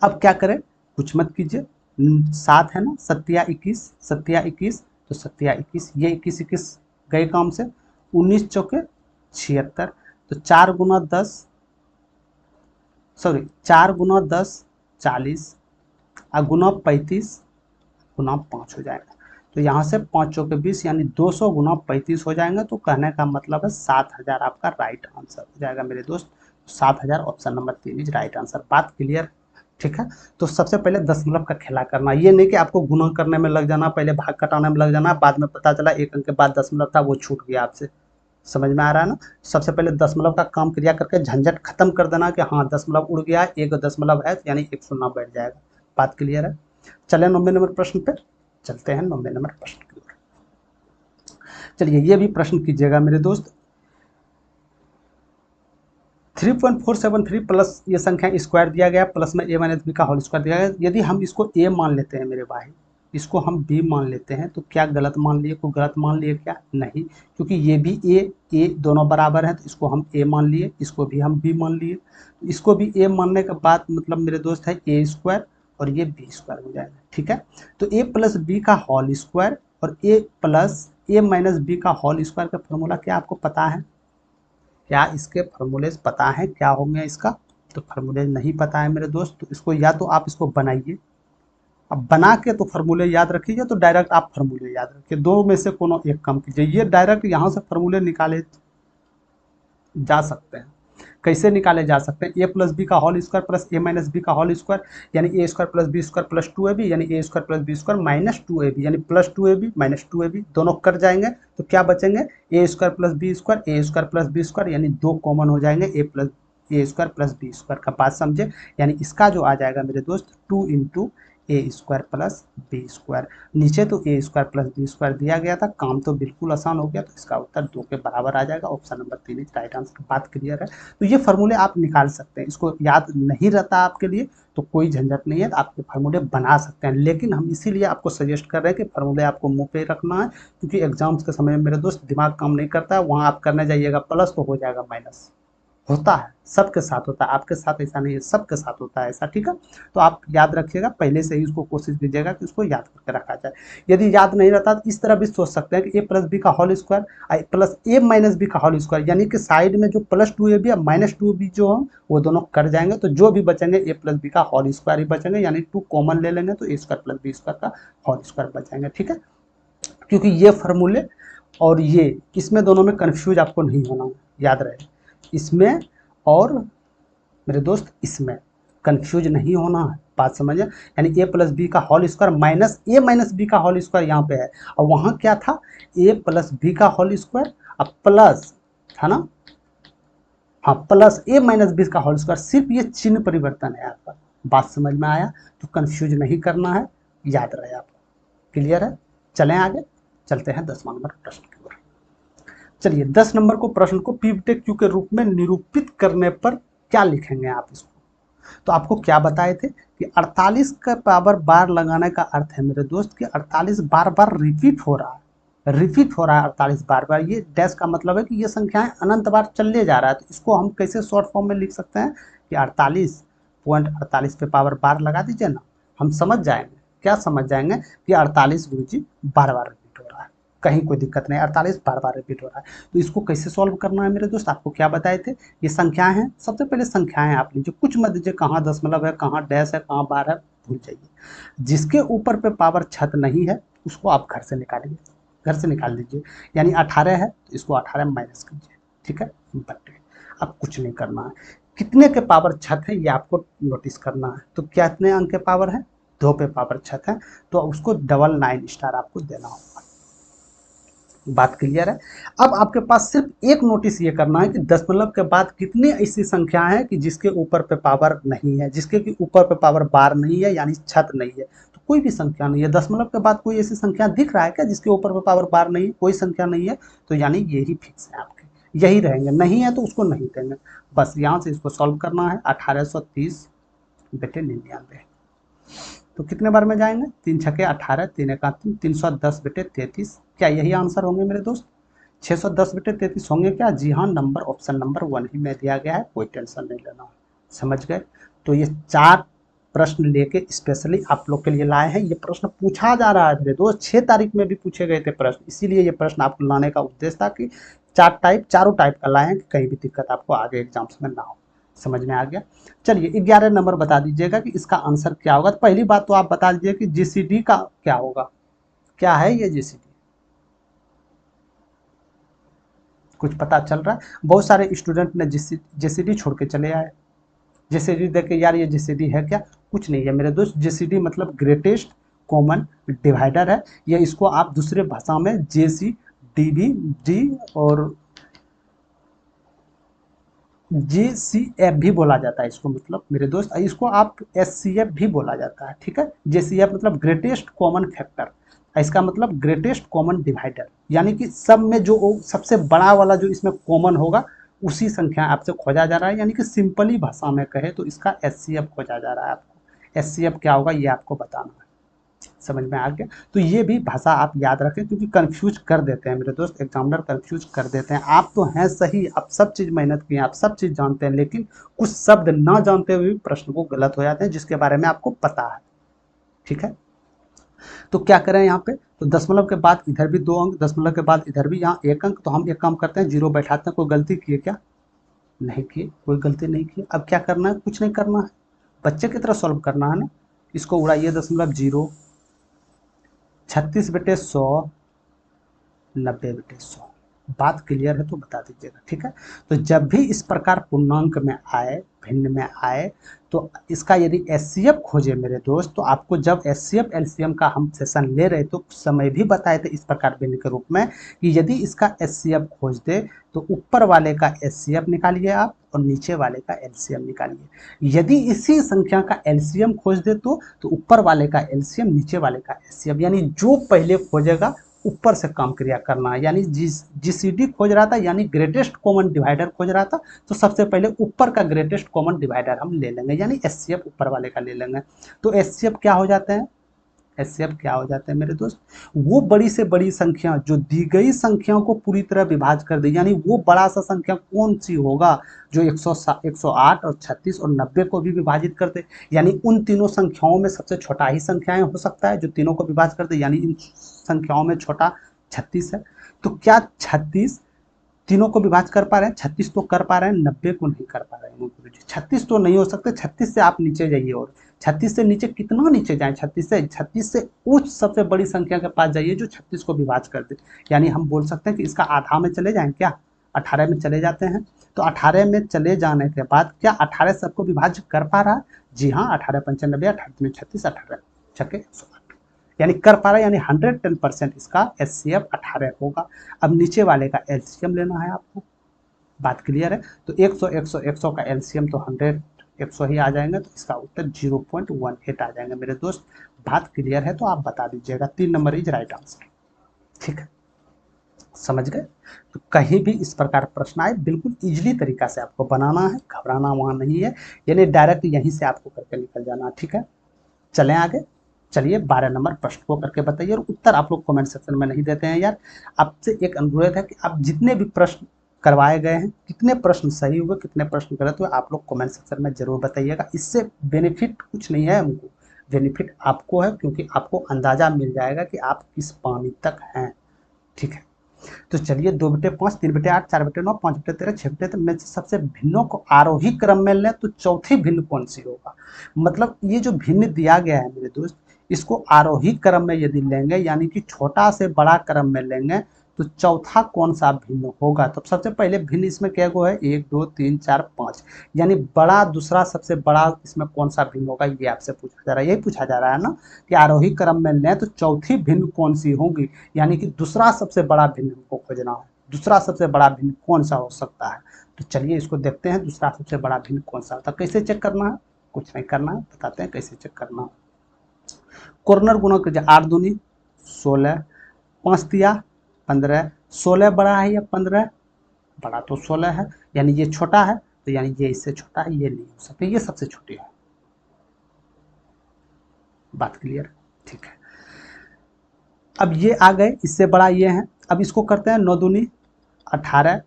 अब क्या करें, कुछ मत कीजिए, 7 है ना, 7 21, 7 21, तो 7 21, ये 21 21 गए काम से, 19 चौके 76, तो 4 गुना 10 40 और गुना 35 गुना 5 हो जाएगा। तो यहाँ से 5 चौके 20 यानी 200 गुना 35 हो जाएंगे। तो कहने का मतलब है 7000 आपका राइट आंसर हो जाएगा मेरे दोस्त। 7000 option number 3 is right answer. बात क्लियर, ठीक है। तो सबसे पहले दशमलव का खेला करना, ये नहीं कि आपको गुना करने में लग जाना, पहले भाग घटाने में लग जाना, बाद में पता चला 1 अंक के बाद दशमलव था वो छूट गया आपसे। समझ में आ रहा है ना। सबसे पहले दशमलव का काम क्रिया करके झंझट खत्म कर देना कि हाँ दशमलव उड़ गया, एक दशमलव है यानी एक शून्य बैठ जाएगा। बात क्लियर है। चले 90 नंबर प्रश्न पे चलते हैं। 90 नंबर प्रश्न की ओर चलिए, ये भी प्रश्न कीजिएगा मेरे दोस्त। 3.473 प्लस ये संख्या स्क्वायर दिया गया, प्लस में a माइनस बी का होल स्क्वायर दिया गया। यदि हम इसको a मान लेते हैं मेरे भाई, इसको हम b मान लेते हैं, तो क्या गलत मान लिए, कोई गलत मान लिए क्या? नहीं, क्योंकि ये भी a दोनों बराबर है, तो इसको हम a मान लिए, इसको भी हम b मान लिए। तो इसको भी a मानने के बाद मतलब मेरे दोस्त है a स्क्वायर और ये b स्क्वायर हो जाएगा। ठीक है, तो a प्लस बी का होल स्क्वायर और a plus a minus B का होल स्क्वायर का फॉर्मूला क्या आपको पता है? क्या इसके फार्मूले पता है क्या होंगे इसका? तो फार्मूले नहीं पता है मेरे दोस्त, तो इसको या तो आप इसको बनाइए, अब बना के तो फार्मूले याद रखिए, तो डायरेक्ट आप फार्मूले याद रखिए, दो में से कोनो एक काम कीजिए। ये डायरेक्ट यहाँ से फार्मूले निकाले जा सकते हैं। कैसे निकाले जा सकते हैं? ए प्लस बी का whole square plus A minus B का होल स्क्वायर यानी A square plus B square plus 2ab यानी A square plus B square minus 2ab यानी प्लस 2ab माइनस 2ab दोनों कट जाएंगे, तो क्या बचेंगे? ए स्क्वायर प्लस बी स्क्वायर यानी 2 कॉमन हो जाएंगे, ए स्क्वायर प्लस बी स्क्वायर का बात समझे। यानी इसका जो आ जाएगा मेरे दोस्त 2 इंटू ए स्क्वायर प्लस बी स्क्वायर। नीचे तो ए स्क्वायर प्लस बी स्क्वायर दिया गया था, काम तो बिल्कुल आसान हो गया, तो इसका उत्तर 2 के बराबर आ जाएगा। Option number 3 is right answer. बात क्लियर है। तो ये फार्मूले आप निकाल सकते हैं, इसको याद नहीं रहता आपके लिए तो कोई झंझट नहीं है, तो आपके फार्मूले बना सकते हैं। लेकिन हम इसीलिए आपको सजेस्ट कर रहे हैं कि फार्मूले आपको मुंह पे रखना है, क्योंकि एग्जाम्स के समय मेरे दोस्त दिमाग काम नहीं करता है, वहाँ आप करने जाइएगा प्लस तो हो जाएगा माइनस। होता है, सबके साथ होता है, आपके साथ ऐसा नहीं है, सबके साथ होता है ऐसा। ठीक है, तो आप याद रखिएगा, पहले से ही उसको कोशिश कीजिएगा कि उसको याद करके रखा जाए। यदि याद नहीं रहता तो इस तरह भी सोच सकते हैं कि ए प्लस बी का whole square plus A minus B का होल स्क्वायर, यानी कि साइड में जो प्लस 2ab या माइनस 2ab जो हम वो दोनों कर जाएंगे, तो जो भी बचेंगे ए प्लस बी का होल स्क्वायर ही बचेंगे, यानी 2 कॉमन ले लेंगे तो ए स्क्वायर प्लस बी स्क्वायर का होल स्क्वायर बचेंगे। ठीक है, क्योंकि ये फार्मूले और ये इसमें दोनों में कन्फ्यूज आपको नहीं होना, याद रहे, इसमें और मेरे दोस्त इसमें कंफ्यूज नहीं होना है। बात समझे, यानी ए प्लस बी का होल स्क्वायर माइनस ए माइनस बी का होल स्क्वायर यहाँ पे है, और वहाँ क्या था? ए प्लस बी का होल स्क्वायर अब प्लस था ना, हाँ प्लस ए माइनस बी का होल स्क्वायर, सिर्फ ये चिन्ह परिवर्तन है आपका। बात समझ में आया? तो कंफ्यूज नहीं करना है, याद रहे आपको। क्लियर है? चलें आगे, चलते हैं 10वां नंबर प्रश्न की ओर। चलिए 10 नंबर को प्रश्न को पीवटेक क्यू के रूप में निरूपित करने पर क्या लिखेंगे आप इसको? तो आपको क्या बताए थे कि 48 का पावर बार लगाने का अर्थ है मेरे दोस्त कि 48 बार बार रिपीट हो रहा है 48 बार बार। ये डैश का मतलब है कि ये संख्याएं अनंत बार चलने जा रहा है। तो इसको हम कैसे शॉर्ट फॉर्म में लिख सकते हैं कि 48.48 पे पावर बार लगा दीजिए ना, हम समझ जाएंगे। क्या समझ जाएंगे? कि 48 गुरुजी बार बार रिपीट हो रहा है, कहीं कोई दिक्कत नहीं, 48 बार बार रिपीट हो रहा है। तो इसको कैसे सॉल्व करना है मेरे दोस्त? आपको क्या बताए थे? ये संख्याएं हैं, सबसे पहले संख्याएं आप लीजिए, कुछ मत दीजिए, कहाँ दशमलव है, कहाँ डैश है, कहाँ बार है, भूल जाइए। जिसके ऊपर पे पावर छत नहीं है उसको आप घर से निकालिए, घर से निकाल दीजिए, यानी 18 है तो इसको 18 माइनस कीजिए, ठीक है, बटे। अब कुछ नहीं करना है, कितने के पावर छत है ये आपको नोटिस करना है। तो कितने अंक के पावर है, 2 पे पावर छत है, तो उसको डबल 9 स्टार आपको देना होगा। बात क्लियर है। अब आपके पास सिर्फ एक नोटिस ये करना है कि दशमलव के बाद कितनी ऐसी संख्या है कि जिसके ऊपर पे पावर नहीं है, जिसके कि ऊपर पे पावर बार नहीं है, यानी छत नहीं है। तो कोई भी संख्या नहीं है, दशमलव के बाद कोई ऐसी संख्या दिख रहा है क्या जिसके ऊपर पे पावर बार नहीं है, कोई संख्या नहीं है, तो यानी यही फिक्स है आपके, यही रहेंगे, नहीं है तो उसको नहीं देंगे। बस यहाँ से इसको सॉल्व करना है, 1830 बटे 99, तो कितने बार में जाएंगे, 3 छके 18, 3 एका 3, 310 बटे 33, क्या यही आंसर होंगे मेरे दोस्त, 610 बटे 33 होंगे क्या, जी हाँ, नंबर ऑप्शन नंबर 1 ही में दिया गया है, कोई टेंशन नहीं लेना, समझ गए। तो ये 4 प्रश्न लेके स्पेशली आप लोग के लिए लाए हैं, ये प्रश्न पूछा जा रहा है मेरे दोस्त, 6 तारीख में भी पूछे गए थे प्रश्न, इसीलिए ये प्रश्न आपको लाने का उद्देश्य था कि चारों टाइप का लाए हैं कि कहीं भी दिक्कत आपको आगे एग्जाम्स में ना हो, समझ में आ गया। चलिए 11 नंबर बता दीजिएगा कि इसका आंसर क्या होगा। तो पहली बात तो आप बता दीजिए कि जीसीडी का क्या होगा, क्या है ये जीसीडी, कुछ पता चल रहा है। बहुत सारे स्टूडेंट ने जीसीडी छोड़ के चले आए, जीसीडी देख के यार ये जीसीडी है क्या, कुछ नहीं है मेरे दोस्त, जीसीडी मतलब ग्रेटेस्ट कॉमन डिवाइडर है, ये इसको आप दूसरे भाषा में जेसी डीबी डी और जेसीएफ भी बोला जाता है इसको, मतलब मेरे दोस्त इसको आप एससीएफ भी बोला जाता है, ठीक है। जेसीएफ मतलब ग्रेटेस्ट कॉमन फैक्टर, इसका मतलब ग्रेटेस्ट कॉमन डिवाइडर, यानी कि सब में जो सबसे बड़ा वाला जो इसमें कॉमन होगा उसी संख्या आपसे खोजा जा रहा है, यानी कि सिंपली भाषा में कहे तो इसका एससीएफ खोजा जा रहा है आपको। एससीएफ क्या होगा ये आपको बताना है, समझ में आ गया। तो ये भी भाषा आप याद रखें, क्योंकि कंफ्यूज कर देते हैं मेरे दोस्त, एग्जामिनर कंफ्यूज कर देते हैं। आप तो हैं सही, आप सब चीज़ मेहनत किए, आप सब चीज़ जानते हैं, लेकिन कुछ शब्द ना जानते हुए भी प्रश्न को गलत हो जाते हैं जिसके बारे में आपको पता है, ठीक है। तो क्या करें यहाँ पे, तो दशमलव के बाद इधर भी 2 अंक, दशमलव के बाद इधर भी यहाँ 1 अंक, तो हम एक काम करते हैं, 0 बैठाते हैं। कोई गलती किए क्या, नहीं किए, कोई गलती नहीं की। अब क्या करना है, कुछ नहीं करना है, बच्चे की तरह सॉल्व करना है ना। इसको उड़ाइए, 0.0, 36 बटे 100, 90 बटे 100, बात क्लियर है तो बता दीजिएगा, ठीक है। तो जब भी इस प्रकार पूर्णांक में आए, भिन्न में आए, तो इसका यदि एचसीएफ खोजे मेरे दोस्त, तो आपको जब एचसीएफ एलसीएम का हम सेशन ले रहे तो उस समय भी बताए थे इस प्रकार भिन्न के रूप में कि यदि इसका एचसीएफ खोज दे तो ऊपर वाले का एचसीएफ निकालिए आप और नीचे वाले का एलसीएम निकालिए। यदि इसी संख्या का एलसीएम खोज दे तो ऊपर वाले का एलसीएम, नीचे वाले का एचसीएफ, यानी जो पहले खोजेगा ऊपर से काम क्रिया करना है। यानी जीसीडी खोज रहा था, यानी ग्रेटेस्ट कॉमन डिवाइडर खोज रहा था, तो सबसे पहले ऊपर का ग्रेटेस्ट कॉमन डिवाइडर हम ले लेंगे, यानी एचसीएफ ऊपर वाले का ले लेंगे। तो एचसीएफ क्या हो जाते हैं, एचसीएफ क्या हो जाते हैं मेरे दोस्त, वो बड़ी से बड़ी संख्या जो दी गई संख्याओं को पूरी तरह विभाज कर दे, यानी वो बड़ा सा संख्या कौन सी होगा जो 108 और 36 और 90 को भी विभाजित कर दे, यानी उन तीनों संख्याओं में सबसे छोटा ही संख्याएं हो सकता है जो तीनों को विभाजित कर दे, यानी इन संख्याओं में छोटा 36 है। तो क्या 36 तीनों को विभाजित कर पा रहे हैं, 36 तो कर पा रहे हैं, 90 को नहीं कर पा रहे हैं गुरु जी, 36 तो नहीं हो सकते, 36 से आप नीचे जाइए, और 36 से नीचे कितना नीचे जाएं, 36 से उच्च सबसे बड़ी संख्या के पास जाइए जो 36 को विभाजित कर दे, यानी हम बोल सकते हैं कि इसका आधा में चले जाएं, क्या 18 में चले जाते हैं। तो 18 में चले जाने के बाद क्या 18 सबको विभाजित कर पा रहा है, जी हाँ, 18 पंचानबे, 18 36, 18 छक्के 108, यानी कर पा रहा है, यानी 110% इसका एचसीएफ 18 होगा। अब नीचे वाले का एलसीएम लेना है आपको, बात क्लियर है। तो 100 100 100 का एलसीएम तो 100 100 ही आ जाएंगे, तो इसका उत्तर 0.18 आ जाएंगे मेरे दोस्त। बात क्लियर है तो आप बता दीजिएगा, 3 नंबर इज राइट आंसर, ठीक है, समझ गए। तो कहीं भी इस प्रकार प्रश्न आए बिल्कुल इजीली तरीका से आपको बनाना है, घबराना वहाँ नहीं है, यानी डायरेक्ट यहीं से आपको करके निकल जाना, ठीक है। चलें आगे, चलिए 12 नंबर प्रश्न को करके बताइए, और उत्तर आप लोग कमेंट सेक्शन में नहीं देते हैं यार। आपसे एक अनुरोध है कि आप जितने भी प्रश्न करवाए गए हैं, कितने प्रश्न सही हुए, कितने प्रश्न गलत हुए, आप लोग कमेंट सेक्शन में जरूर बताइएगा। इससे बेनिफिट कुछ नहीं है हमको, बेनिफिट आपको है, क्योंकि आपको अंदाजा मिल जाएगा कि आप किस पानी तक हैं, ठीक है। तो चलिए 2/5, 3/8, 4/9, 5/13, 6/13 में से सबसे भिन्नों को आरोही क्रम में लें तो चौथी भिन्न कौन सी होगा। मतलब ये जो भिन्न दिया गया है मेरे दोस्त, इसको आरोही क्रम में यदि लेंगे यानी कि छोटा से बड़ा क्रम में लेंगे तो चौथा कौन सा भिन्न होगा। तो सबसे पहले भिन्न इसमें क्या गो है, 1 2 3 4 5, यानी बड़ा दूसरा सबसे बड़ा इसमें कौन सा भिन्न होगा ये आपसे पूछा जा रहा है। यही पूछा जा रहा है ना कि आरोही क्रम में लें तो चौथी भिन्न कौन सी होगी, यानी कि दूसरा सबसे बड़ा भिन्न हमको खोजना है। दूसरा सबसे बड़ा भिन्न कौन सा हो सकता है, तो चलिए इसको देखते हैं दूसरा सबसे बड़ा भिन्न कौन सा होता है। कैसे चेक करना है, कुछ नहीं करना है, बताते हैं कैसे चेक करना है। कॉर्नर गुणा कीजिए, 8 दूनी 16, 5 तिया 15, 16 बड़ा है या 15, बड़ा तो 16 है, यानी ये छोटा है, तो यानी ये इससे छोटा है, ये नहीं हो सकता, ये सबसे छोटी है। बात क्लियर, ठीक है। अब ये आ गए, इससे बड़ा ये है। अब इसको करते हैं 9 दूनी 18,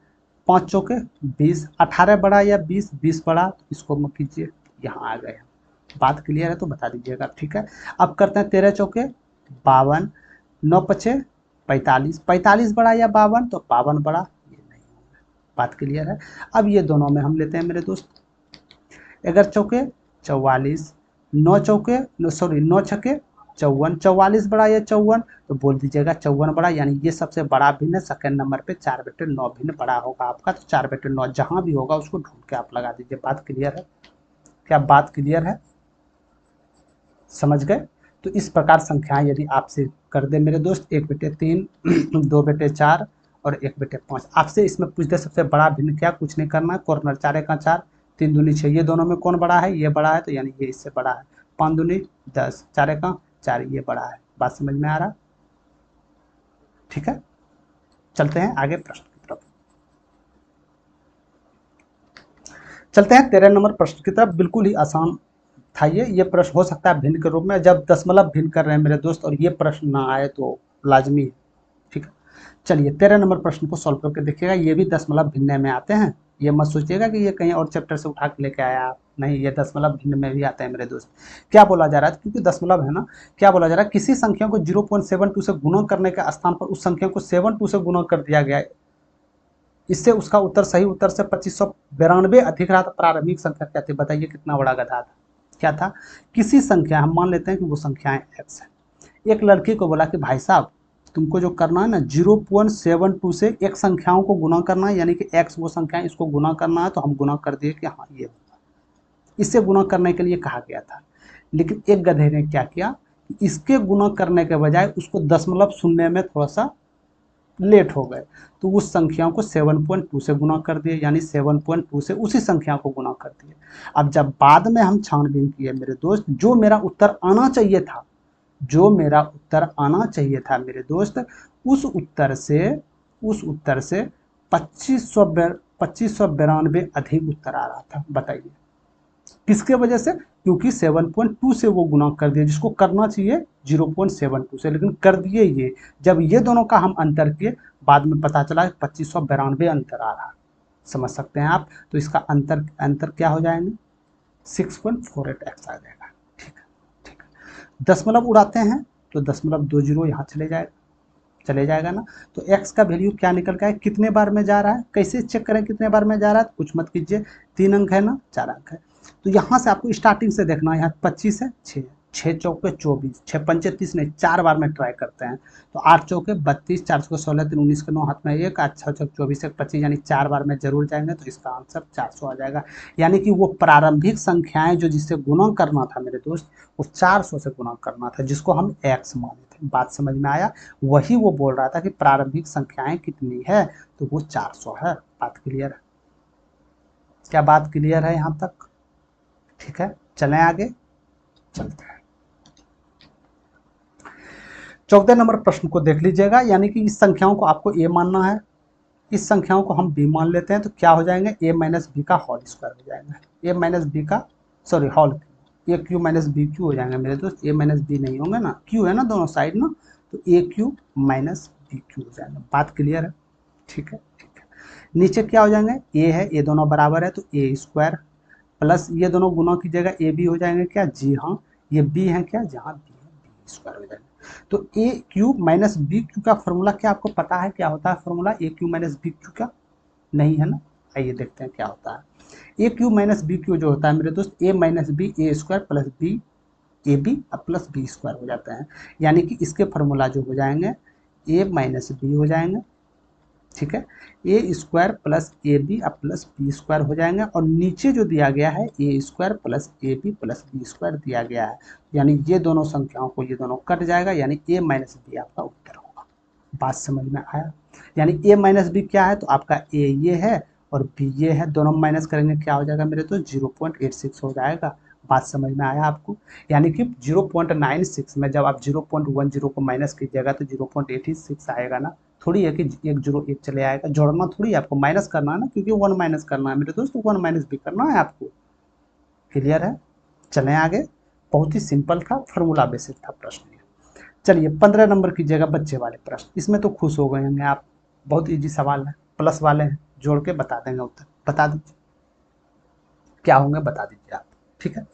5 चौके 20, 18 बड़ा या 20, 20 बड़ा, तो इसको मत कीजिए, यहाँ आ गए। बात क्लियर है तो बता दीजिएगा, ठीक है। अब करते हैं 13 चौके 52, 9 पचे 45, 45 बड़ा या 52, तो 52 बड़ा, ये नहीं होगा। बात क्लियर है। अब ये दोनों में हम लेते हैं मेरे दोस्त, 11 चौके 44, 9 चौके 9 छके 54, 44 बड़ा या 54, तो बोल दीजिएगा 54 बड़ा, यानी ये सबसे बड़ा भिन्न है। सेकंड नंबर पे 4/9 भिन्न बड़ा होगा आपका, तो 4/9 जहां भी होगा उसको ढूंढ के आप लगा दीजिए। बात क्लियर है, क्या बात क्लियर है, समझ गए। तो इस प्रकार संख्याएं यदि आपसे कर दे मेरे दोस्त, 1/3 2/4 और 1/5, आपसे इसमें पूछ दे सबसे बड़ा भिन्न क्या, कुछ नहीं करना है। कॉर्नर 4 एक 4, 3 दूनी 6, ये दोनों में कौन बड़ा है, ये बड़ा है, तो यानी ये इससे बड़ा है। 5 दूनी 10, 4 एक 4, ये बड़ा है। बात समझ में आ रहा, ठीक है। चलते हैं आगे प्रश्न की तरफ, चलते हैं 13 नंबर प्रश्न की तरफ। बिल्कुल ही आसान था ये प्रश्न हो सकता है भिन्न के रूप में, जब दशमलव भिन्न कर रहे हैं मेरे दोस्त और ये प्रश्न ना आए तो लाजमी है, ठीक है। चलिए 13 नंबर प्रश्न को सॉल्व करके देखिएगा, ये भी दशमलव भिन्न में आते हैं, ये मत सोचिएगा कि ये कहीं और चैप्टर से उठा के लेके आया आप, नहीं, ये दशमलव भिन्न में भी आते हैं मेरे दोस्त। क्या बोला जा रहा है, क्योंकि दशमलव है ना, क्या बोला जा रहा है, किसी संख्या को 0.72 से गुणा करने के स्थान पर उस संख्या को 72 से गुणा कर दिया गया है, इससे उसका उत्तर सही उत्तर से 2592 अधिक रहा, तो प्रारंभिक संख्या क्या थी, बताइए कितना बड़ा गधा था, क्या था। किसी संख्या, हम मान लेते हैं कि वो संख्याएं x है, एक लड़की को बोला कि भाई साहब तुमको जो करना है ना 0.72 से एक संख्याओं को गुना करना है, यानी कि x वो संख्या है, इसको गुना करना है, तो हम गुना कर दिए कि हाँ ये होगा, इससे गुना करने के लिए कहा गया था। लेकिन एक गधे ने क्या किया, इसके गुना करने के बजाय उसको दशमलव सुनने में थोड़ा सा लेट हो गए, तो उस संख्याओं को 7.2 से गुना कर दिए, यानी 7.2 से उसी संख्या को गुना कर दिए। अब जब बाद में हम छानबीन किए मेरे दोस्त, जो मेरा उत्तर आना चाहिए था, जो मेरा उत्तर आना चाहिए था मेरे दोस्त, उस उत्तर से 2592 अधिक उत्तर आ रहा था। बताइए किसके वजह से, क्योंकि 7.2 से वो गुना कर दिया, जिसको करना चाहिए 0.72 से, लेकिन कर दिए ये। जब ये दोनों का हम अंतर किए, बाद में पता चला 2592 अंतर आ रहा, समझ सकते हैं आप। तो इसका अंतर क्या हो जाएंगे, 6.48x आ जाएगा, ठीक है, ठीक है। दशमलव उड़ाते हैं तो 0.20 यहाँ चले जाएगा ना, तो x का वैल्यू क्या निकल गया है, कितने बार में जा रहा है, कैसे चेक करें कितने बार में जा रहा है, कुछ मत कीजिए, 3 अंक है ना, 4 अंक है, तो यहाँ से आपको स्टार्टिंग से देखना है। यहाँ 25 है, 6, 6 चौके 24, 6 पंचे 30 नहीं, 4 बार में ट्राई करते हैं, तो 8 चौके 32, 4 चौके 16, 3 19 के 9 हाथ में 1, 8 6 चौके 24, 1 25, यानी 4 बार में जरूर जाएंगे, तो इसका आंसर 400 आ जाएगा। यानी कि वो प्रारंभिक संख्याएं जो जिससे गुना करना था मेरे दोस्त, वो 400 से गुना करना था, जिसको हम x माने थे। बात समझ में आया, वही वो बोल रहा था कि प्रारंभिक संख्याएं कितनी है, तो वो 400 है। बात क्लियर है, क्या बात क्लियर है यहाँ तक, ठीक है। चलें आगे, चलते हैं 14 नंबर प्रश्न को देख लीजिएगा, यानी कि इस संख्याओं को आपको a मानना है, इस संख्याओं को हम b मान लेते हैं, तो क्या हो जाएंगे, a माइनस बी का होल स्क्वायर हो जाएगा, a माइनस बी का सॉरी होल, ए क्यू माइनस बी क्यू हो जाएंगे मेरे दोस्त, a माइनस बी नहीं होंगे ना, q है ना दोनों साइड ना, तो ए क्यू माइनस बी क्यू हो जाएगा। बात क्लियर है, ठीक है, ठीक है। नीचे क्या हो जाएंगे, a है, ये दोनों बराबर है, तो a स्क्वायर प्लस ये दोनों गुना कीजिएगा, ए बी हो जाएंगे क्या, जी हाँ, ये बी है क्या, जहाँ बी है बी स्क्वायर हो जाएगा। तो ए क्यू माइनस बी क्यू का फॉर्मूला क्या आपको पता है, क्या होता है फॉर्मूला ए क्यू माइनस बी क्यू का, नहीं है ना, आइए देखते हैं क्या होता है। A cube minus B cube जो होता है मेरे दोस्त, A minus B A square plus B A B plus B square हो जाते हैं, यानी कि इसके फार्मूला जो हो जाएंगे ए माइनस बी हो जाएंगे, ठीक है, A square plus A B plus B square हो जाएंगे, और नीचे जो दिया गया है A square plus A B plus B square दिया गया है, यानी ये दोनों संख्याओं को ये दोनों कट जाएगा, यानी ए माइनस बी आपका उत्तर होगा। बात समझ में आया? यानी ए माइनस बी क्या है, तो आपका ए ये है और बी ये है, दोनों माइनस करेंगे क्या हो जाएगा मेरे, तो 0.86 हो जाएगा। बात समझ में आया आपको? यानी कि 0.96 में जब आप 0.10 को माइनस कीजिएगा तो 0.86 आएगा ना, थोड़ी है कि एक जीरो एक चले आएगा, जोड़ना थोड़ी आपको, माइनस करना है ना, क्योंकि 1 माइनस करना है मेरे दोस्त, 1 माइनस भी करना है आपको। क्लियर है? चलें आगे। बहुत ही सिंपल था, फार्मूला बेसिस था प्रश्न। चलिए 15 नंबर कीजिएगा बच्चे वाले प्रश्न, इसमें तो खुश हो गए होंगे आप, बहुत इजी सवाल है, प्लस वाले हैं, जोड़ के बता देंगे उत्तर, बता दीजिए क्या होंगे, बता दीजिए आप, ठीक है।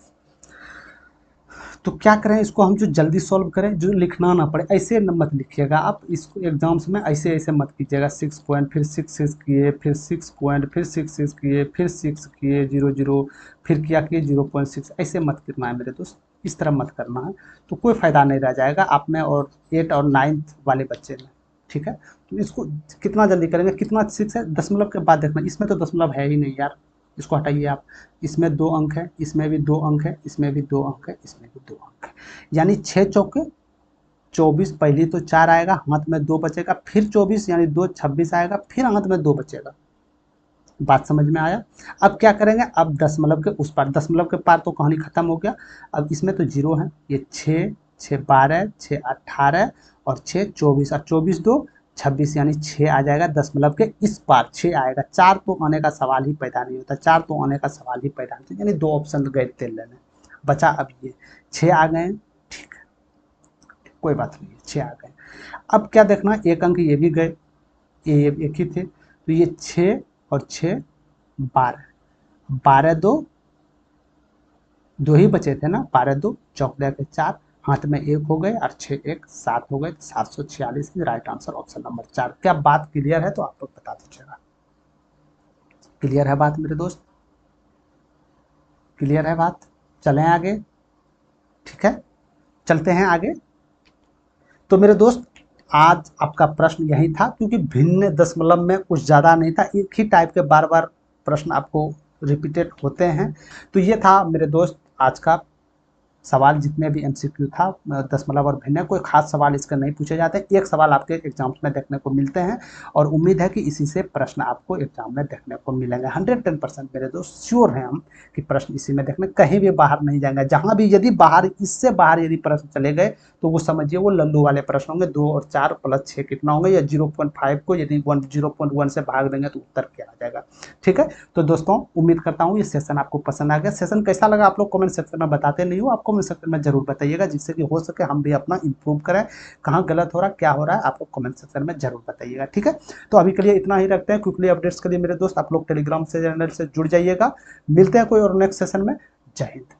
तो क्या करें, इसको हम जो जल्दी सॉल्व करें, जो लिखना ना पड़े, ऐसे मत लिखिएगा आप इसको एग्जाम्स में, ऐसे ऐसे मत कीजिएगा, 6 पॉइंट फिर 6 किए, फिर 6 पॉइंट फिर 6 किए, फिर 6 किए 0 0, फिर क्या किए 0.6, ऐसे मत करना है मेरे दोस्त, इस तरह मत करना है, तो कोई फ़ायदा नहीं रह जाएगा आप में और 8 और 9th वाले बच्चे में, ठीक है। तो इसको कितना जल्दी करेंगे, कितना 6 है, दशमलव के बाद देखना, इसमें तो दशमलव है ही नहीं यार, इसको हटाइए आप, इसमें 2 अंक है, इसमें भी 2 अंक है, इसमें भी 2 अंक है, इसमें भी 2 अंक है, यानी 6 चौके 24, पहली तो 4 आएगा, हाथ में 2 बचेगा, फिर 24 यानी 2 26 आएगा, फिर हाथ में 2 बचेगा। बात समझ में आया? अब क्या करेंगे, अब दशमलव के उस पार, दशमलव के पार तो कहानी खत्म हो गया, अब इसमें तो जीरो है, ये 6 6 12 6 18 और 6 24, और 24 2 26 यानी 6 आ जाएगा, दशमलव के इस पार 6 आएगा, 4 तो आने का सवाल ही पैदा नहीं होता, 4 तो आने का सवाल ही पैदा नहीं होता, यानी 2 ऑप्शन गए तेल लेने, बचा अब ये 6 आ गए, ठीक है, कोई बात नहीं, 6 आ गए। अब क्या देखना, एक अंक ये भी गए, ये एक ही थे, तो ये 6 और 6 12, 12 2 2 ही बचे थे ना, 12 2 चौक के 4, हाथ में 1 हो गए और 6 1 7 हो गए, 746 राइट आंसर ऑप्शन नंबर 4। क्या बात क्लियर है? तो आप लोग बता दीजिएगा, क्लियर है बात मेरे दोस्त, क्लियर है बात? चलें आगे, ठीक है, चलते हैं आगे। तो मेरे दोस्त आज आपका प्रश्न यही था, क्योंकि भिन्न दशमलव में कुछ ज़्यादा नहीं था, एक ही टाइप के बार बार प्रश्न आपको रिपीटेड होते हैं, तो ये था मेरे दोस्त आज का सवाल, जितने भी एमसीक्यू था दशमलव और भिन्न, कोई खास सवाल इसका नहीं पूछे जाते, एक सवाल आपके एग्जाम्स में देखने को मिलते हैं, और उम्मीद है कि इसी से प्रश्न आपको एग्जाम में देखने को मिलेंगे। 110% मेरे दोस्त श्योर हैं हम कि प्रश्न इसी में देखने, कहीं भी बाहर नहीं जाएंगे, जहां भी यदि बाहर, इससे बाहर यदि प्रश्न चले गए तो वो समझिए वो लल्लू वाले प्रश्न होंगे, 2 और 4 प्लस 6 कितना होंगे, या 0.5 को यदि 0.1 से भाग देंगे तो उत्तर क्या आ जाएगा, ठीक है। तो दोस्तों उम्मीद करता हूँ ये सेशन आपको पसंद आ गया, सेशन कैसा लगा आप लोग कमेंट सेक्शन में बताते नहीं हो, आप कमेंट सेक्शन में जरूर बताइएगा, जिससे कि हो सके हम भी अपना इंप्रूव करें, कहाँ गलत हो रहा है क्या हो रहा है, आप लोग कमेंट सेक्शन में जरूर बताइएगा, ठीक है। तो अभी के लिए इतना ही रखते हैं, क्विकली अपडेट्स के लिए मेरे दोस्त आप लोग टेलीग्राम से चैनल से जुड़ जाइएगा, मिलते हैं कोई और नेक्स्ट सेशन में। जय हिंद।